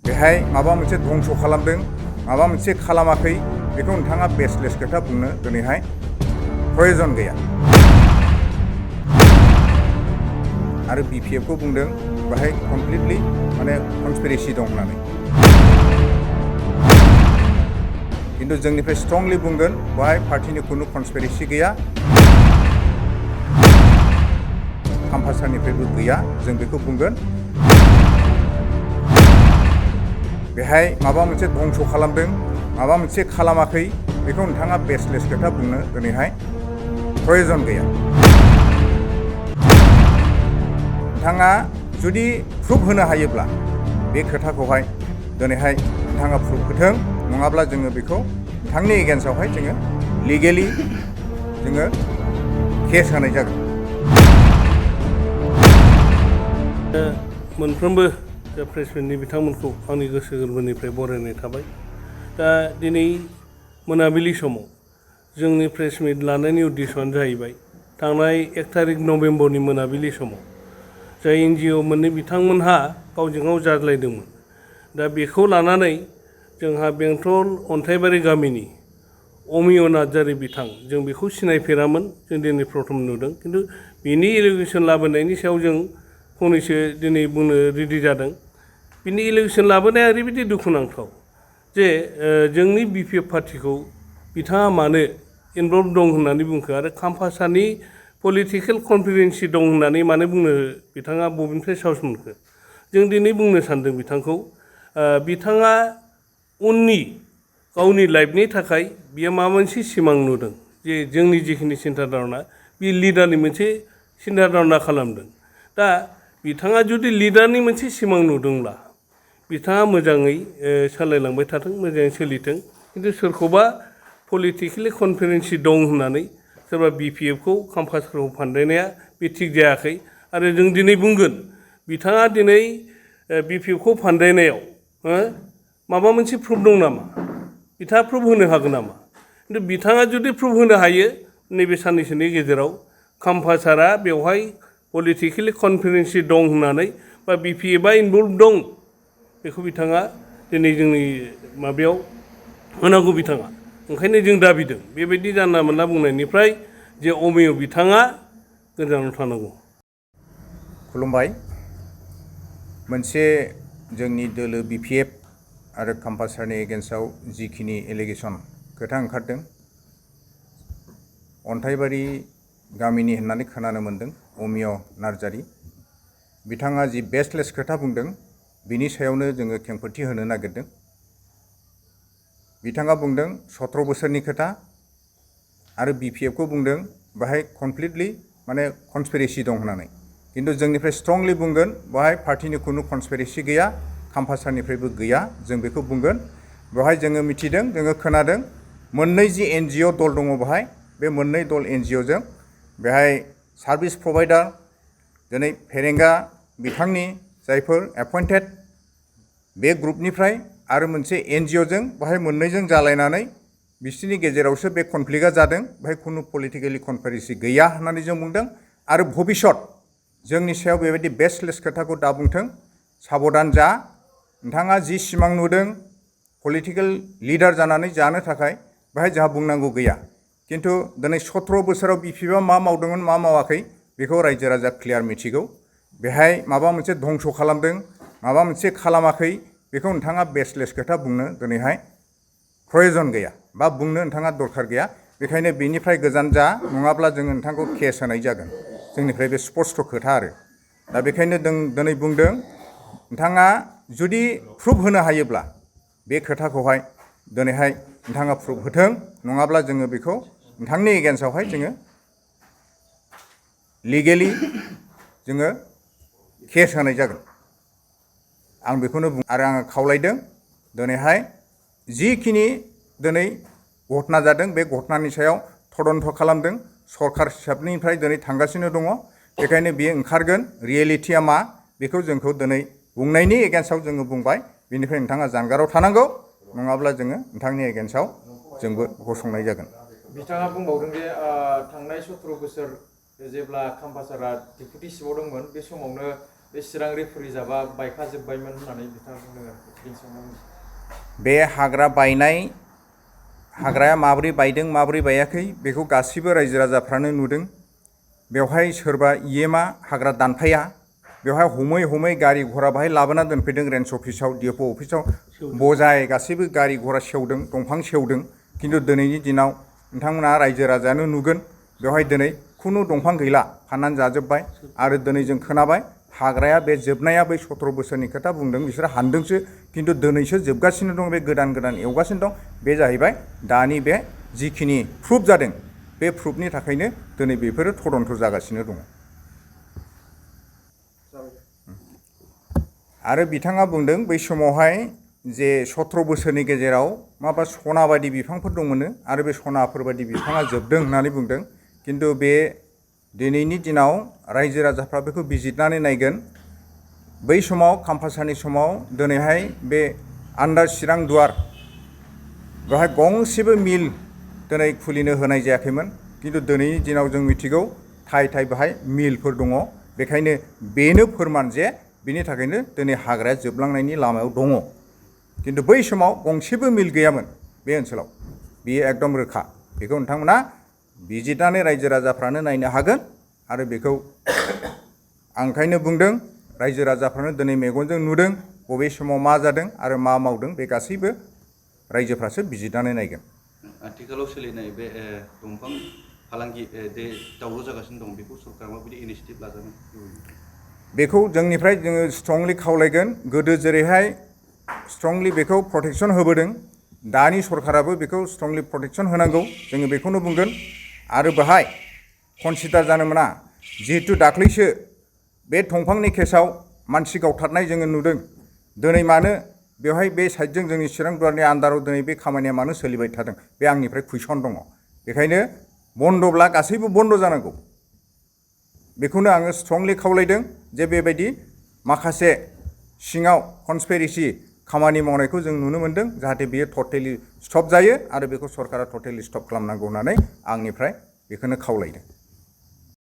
बेहाय माबा मोनसे धंस खालामदों माबा मोनसे खालामाखै बेखौ नोंथाङा बेसलेस खोथा बुंनो दिनैहाय प्रयजन गैया। आरो BPF खौ बुंदों बेहाय कमप्लिटलि माने कनस्पिरेसि दं होननानै, किन्तु जोंनिफ्राय स्ट्रंलि बुंगोन बेहाय पार्टिनि खुनु कनस्पिरेसि गैया, काम्पासारनिफ्रायबो गैया, जों बेखौ बुंगोन। बेहाय माबा मोनसे धंस खालामदों माबा मोनसे खालामाखै बेखौ नोंथाङा बेसलेस खोथा बुंनो दिनैहाय प्रयजन गैया। नोंथाङा जुदि प्रुफ होनो हायोब्ला बे खोथाखौहाय दिनैहाय नोंथाङा प्रुफ होथों, नङाब्ला जोङो बेखौ नोंथांनि एगेन्स्टआवहाय जोङो लिगेलि जोङो केस होनाय जागोन। मोनफ्रोमबो प्रेसमेन्टनि बिथांमोनखौ आंनि गोसो गोरबोनिफ्राय बरायनाय थाबाय। दा दिनै मोनाबिलि समाव जोंनि प्रेसमिट लानायनि उद्देश्यआनो जाहैबाय थांनाय 1 तारिख नभेम्बरनि मोनाबिलि समाव जाय NGO मोननै बिथांमोनहा गावजों गाव जाज्लायदोंमोन। दा बेखौ लानानै जोंहा बेंटल अन्थाइबारि गामिनि अमिय नार्जारि बिथां, जों बेखौ सिनायफेरामोन, जों दिनै प्रथम नुदों, किन्तु बिनि एलिगेसन लाबोनायनि सायाव जों फंनैसो दिनै बुंनो रेडि जादों। बिनि एलिगेसन लाबोनाया ओरैबायदि दुखुनांथाव जे जोंनि BPF पार्टिखौ बिथाङा मानो इनभल्भ दं होननानै बुंखो आरो काम्पासारनि पलिटिकेल कनफिडेन्सि दं होननानै मानो बुंनो बिथाङा बबेनिफ्राय साहस मोनखो। जों दिनै बुंनो सानदों बिथांखौ, बिथाङा उननि गावनि लाइफनि थाखाय बियो माबा मोनसे सिमां नुदों जे जोंनि जिखिनि सिन्था धारना बे लिडारनि मोनसे सिन्था धारना खालामदों। दा बिथाङा जुदि लिडारनि मोनसे सिमां नुदोंब्ला बिथाङा मोजाङै सालायलांबाय थाथों, मोजाङै सोलिथों, किन्तु सोरखौबा पलिटिकेलि कनफिडेन्सि दं होननानै सोरबा BPF खौ काम्पासारखौ फान्दायनाया बे थिग जायाखै। आरो जों दिनै बुंगोन बिथाङा दिनै BPF खौ फान्दायनायाव माबा मोनसे प्रुफ दं नामा, बिथाङा प्रुफ होनो हागोन नामा? किन्तु बिथाङा जुदि प्रुफ होनो हायो नैबे साननैसोनि गेजेराव काम्पासारा बेवहाय पलिटिकेलि कनफिडेन्सि दं होननानै बा BPF आ इनभल्भ दं बेखौ बिथाङा दिनै जोंनि माबायाव होनांगौ बिथाङा। ओंखायनो जों दाबिदों बेबायदि जानला मोनला बुंनायनिफ्राय जे अमिय बिथाङा गोजानाव थानांगौ। खुलुमबाय। मोनसे जोंनि दोलो BPF आरो काम्पासारनि एगेन्स्टआव जिखिनि एलिगेसन खोथा ओंखारदों, अन्थाइबारि गामिनि होननानै खोनानो मोन्दों अमिय नार्जारि बिथाङा जि बेसलेस खोथा बुंदों बिनि सायावनो जोङो खेंफोरथि होनो नागिरदों। बिथाङा बुंदों 17 बोसोरनि खोथा आरो BPF खौ बुंदों बेहाय कमप्लिटलि माने कनस्पिरेसि दं होननानै, किन्तु जोंनिफ्राय स्ट्रंलि बुंगोन बेहाय पार्टिनि खुनु कनस्पिरेसि गैया, काम्पासारनिफ्रायबो गैया, जों बेखौ बुंगोन। बेवहाय जोङो मिथिदों, जोङो खोनादों मोननै जि NGO दल दङ बेहाय, बे मोननै दल NGO जों बेहाय सार्भिस प्रभाइडार दिनै फेरेंगा बिथांनि जायफोर एपइन्टेड बे ग्रुपनिफ्राय आरो मोनसे NGO जों बेहाय मोननैजों जालायनानै बिसोरनि गेजेरावसो बे कनफ्लिक्टआ जादों, बेहाय खुनु पलिटिकेलि कनस्पिरेसि गैया होननानै जों बुंदों। आरो भबिष्यत जोंनि सायाव बेबायदि बेसलेस खोथाखौ दा बुंथों, साबधान जा। नोंथाङा जि सिमां नुदों पलिटिकेल लिडार जानानै जानो थाखाय बेहाय जोंहा बुंनांगौ गैया, किन्तु दिनै 17 बोसोराव BPF आ मा मावदोंमोन मा मावाखै बेखौ रायजो राजा क्लियार मिथिगौ। बेहाय माबा मोनसे धंस खालामदों माबा मोनसे खालामाखै बेखौ नोंथाङा बेसलेस खोथा बुंनो दिनैहाय प्रयजन गैया बा बुंनो नोंथाङा दरखार गैया। बेखायनो बेनिफ्राय गोजान जा, नङाब्ला जोङो नोंथांखौ केस होनाय जागोन। जोंनिफ्राय बे स्पष्ट खोथा आरो दा बेखायनो जों दिनै बुंदों नोंथाङा जुदि प्रुफ होनो हायोब्ला बे खोथाखौहाय दिनैहाय नोंथाङा प्रुफ होथों, नङाब्ला जोङो बेखौ नोंथांनि एगेन्स्टआवहाय जोङो लिगेलि जोङो केस होनाय जागोन। आं बेखौनो बुं आरो आङो खावलायदों दिनैहाय जिखिनि दिनै घटना जादों बे घटनानि सायाव तदन्त खालामदों, सरकार हिसाबनिफ्राय दिनै थांगासिनो दङ। बेखायनो बियो ओंखारगोन रियेलिटिया मा बेखौ जोंखौ दिनै बुंनायनि एगेन्स्टआव जोङो बुंबाय, बेनिफ्राय नोंथाङा जानगाराव थानांगौ, नङाब्ला जोङो नोंथांनि एगेन्स्टआव जोंबो गसंनाय जागोन। बिथाङा बुंबावदों जे थांनाय 17 बोसोर जेब्ला काम्पासारआ डेपुटि चिफआव दंमोन बे समावनो बे चिरां रिजार्भा बायखाजोब्बायमोन होननानै बिथाङा बुंदों आरोखि बेनि सायाव बे हाग्रा बायनाय हाग्राया माबोरै बायदों माबोरै बायाखै बेखौ गासिबो रायजो राजाफ्रानो नुदों। बेवहाय सोरबा इएमआ हाग्रा दानफाया, बेवहाय हमै हमै गारि घरा बाहाय लाबोना दोनफैदों रेन्ज अफिसाव डिएफअ अफिसाव बजाय गासैबो गारि घरा सेवदों, दंफां सेवदों। खिन्थु दिनैनि दिनाव नोंथांमोना रायजो राजायानो नुगोन बेवहाय दिनै खुनु दंफां गैला, फाननानै जाजोब्बाय। आरो दिनै जों खोनाबाय हाग्राया बे जोबनाया बै 17 बोसोरनि खोथा बुंदों, बिसोर हानदोंसो, खिन्थु दिनैसो जोबगासिनो दं, बे गोदान गोदान एवगासिनो दं। बे जाहैबाय दानि बे जिखिनि प्रुफ जादों, बे प्रुफनि थाखायनो दिनै बेफोरो तदन्त जागासिनो दङ। आरो बिथाङा बुंदों बै समावहाय जे 17 बोसोरनि गेजेराव माबा सना बायदि बिफांफोर दंमोननो, आरो बे सनाफोर बायदि बिफाङा जोबदों होननानै बुंदों। खिन्थु बे दिनैनि दिनाव रायजो राजाफ्रा बेखौ बिजिरनानै नायगोन। बै समाव खाम्फासारनि समाव दिनैहाय बे आन्दार चिरां दुवार बेवहाय गंसेबो मिल दिनै खुलिनो होनाय जायाखैमोन। खिन्थु दिनैनि दिनाव जों मिथिगौ थाय थाय बेहाय मिलफोर दङ। बेखायनो बेनो फोरमान जे बिनि थाखायनो दिनै हाग्राया जोबलांनायनि लामायाव दङ। खिन्थु बै समाव गंसेबो मिल गैयामोन बे ओनसोलाव, बेयो एकदम रोखा। बेखौ नोंथांमोना बिजिरनानै रायजो राजाफ्रानो नायनो हागोन। आरो बेखौ आं ओंखायनो बुंदों रायजो राजाफ्रानो दिनै मेगनजों नुदों बबे समाव मा जादों आरो मा मावदों, बे गासैबो रायजोफ्रासो बिजिरनानै नायगोन। आथिखालाव सोलिनाय बे दंफां फालांगि दावराव जागासिनो दं, बेखौ सरकारा माबायदि इनिसियेटिभ लाजानो लुबैयो? बेखौ जोंनिफ्राय जोङो स्ट्रंलि खावलायगोन। गोदो जेरैहाय स्ट्रंलि बेखौ प्रटेक्सन होबोदों, दानि सरकाराबो बेखौ स्ट्रंलि प्रटेक्सन होनांगौ, जोङो बेखौनो बुंगोन। आरो बेहाय कनसिडार जानो मोना। जिहेतु दाख्लैसो बे दंफांनि केसाव मानसि गावथारनाय जोङो नुदों, दिनै मानो बेवहाय बे साइडजों जोंनि चिरां दुवारनि आन्दाराव दिनै बे खामानिया मानो सोलिबाय थादों, बे आंनिफ्राय कुइसन दङ। बेखायनो बन्दब्ला गासैबो बन्द जानांगौ। बेखौनो आङो स्ट्रंलि खावलायदों जे बेबायदि माखासे सिङाव कनस्पिरेसि खामानि मावनायखौ जों नुनो मोनदों, जाहाथे बेयो टटेलि स्टप जायो। आरो बेखौ सरकारा टटेलि स्टप खालामनांगौ होननानै आंनिफ्राय बेखौनो खावलायदों।